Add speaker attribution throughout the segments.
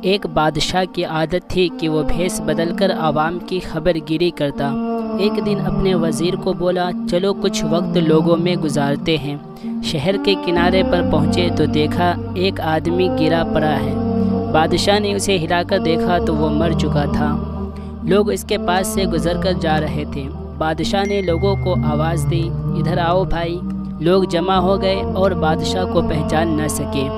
Speaker 1: ایک بادشاہ کی عادت تھی کہ وہ بھیس بدل کر عوام کی خبر گیری کرتا۔ ایک دن اپنے وزیر کو بولا، چلو کچھ وقت لوگوں میں گزارتے ہیں۔ شہر کے کنارے پر پہنچے تو دیکھا ایک آدمی گرا پڑا ہے۔ بادشاہ نے اسے ہلا کر دیکھا تو وہ مر چکا تھا۔ لوگ اس کے پاس سے گزر کر جا رہے تھے۔ بادشاہ نے لوگوں کو آواز دی، ادھر آؤ بھائی۔ لوگ جمع ہو گئے اور بادشاہ کو پہچان نہ سکے۔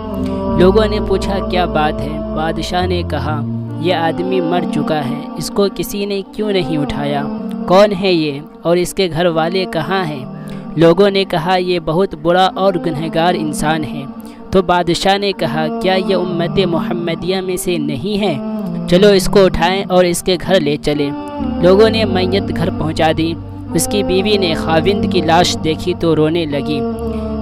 Speaker 1: لوگوں نے پوچھا کیا بات ہے؟ بادشاہ نے کہا، یہ آدمی مر چکا ہے، اس کو کسی نے کیوں نہیں اٹھایا؟ کون ہے یہ اور اس کے گھر والے کہاں ہیں؟ لوگوں نے کہا یہ بہت برا اور گنہگار انسان ہے۔ تو بادشاہ نے کہا، کیا یہ امت محمدیہ میں سے نہیں ہے؟ چلو اس کو اٹھائیں اور اس کے گھر لے چلیں۔ لوگوں نے میت گھر پہنچا دی۔ اس کی بیوی نے خاوند کی لاش دیکھی تو رونے لگی۔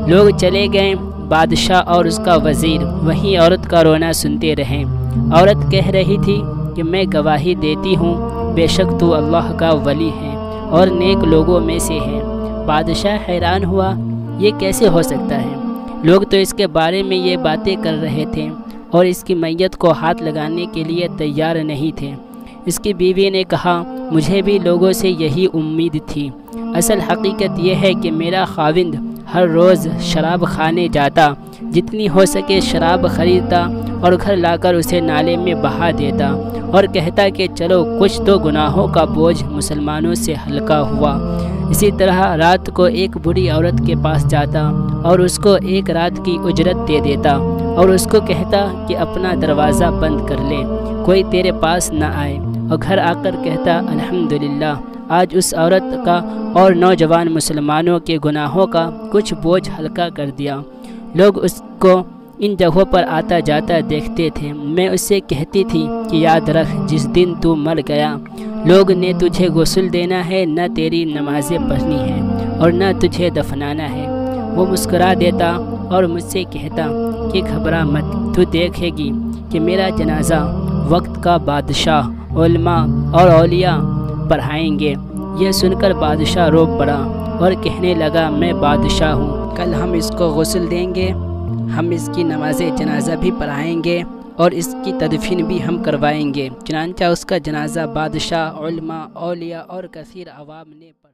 Speaker 1: لوگ چلے گئے۔ بادشاہ اور اس کا وزیر وہیں عورت کا رونا سنتے رہے۔ عورت کہہ رہی تھی کہ میں گواہی دیتی ہوں، بے شک تو اللہ کا ولی ہے اور نیک لوگوں میں سے ہے۔ بادشاہ حیران ہوا، یہ کیسے ہو سکتا ہے؟ لوگ تو اس کے بارے میں یہ باتیں کر رہے تھے اور اس کی میت کو ہاتھ لگانے کے لیے تیار نہیں تھے۔ اس کی بیوی نے کہا، مجھے بھی لوگوں سے یہی امید تھی۔ اصل حقیقت یہ ہے کہ میرا خاوند ہر روز شراب خانے جاتا، جتنی ہو سکے شراب خریدتا اور گھر لا کر اسے نالے میں بہا دیتا اور کہتا کہ چلو کچھ تو گناہوں کا بوجھ مسلمانوں سے ہلکا ہوا۔ اسی طرح رات کو ایک بری عورت کے پاس جاتا اور اس کو ایک رات کی اجرت دے دیتا اور اس کو کہتا کہ اپنا دروازہ بند کر لے، کوئی تیرے پاس نہ آئے، اور گھر آ کر کہتا الحمدللہ آج اس عورت کا اور نوجوان مسلمانوں کے گناہوں کا کچھ بوجھ ہلکا کر دیا۔ لوگ اس کو ان جگہوں پر آتا جاتا دیکھتے تھے۔ میں اس سے کہتی تھی کہ یاد رکھ، جس دن تو مر گیا لوگ نے تجھے غسل دینا ہے، نہ تیری نمازیں پڑھنی ہے اور نہ تجھے دفنانا ہے۔ وہ مسکرا دیتا اور مجھ سے کہتا کہ گھبرا مت، تو دیکھے گی کہ میرا جنازہ وقت کا بادشاہ علماء اور اولیاء پڑھائیں گے۔ یہ سن کر بادشاہ رو پڑا اور کہنے لگا، میں بادشاہ ہوں، کل ہم اس کو غسل دیں گے، ہم اس کی نماز جنازہ بھی پڑھائیں گے اور اس کی تدفین بھی ہم کروائیں گے۔ چنانچہ اس کا جنازہ بادشاہ، علماء، اولیاء اور کثیر عوام نے پڑھا۔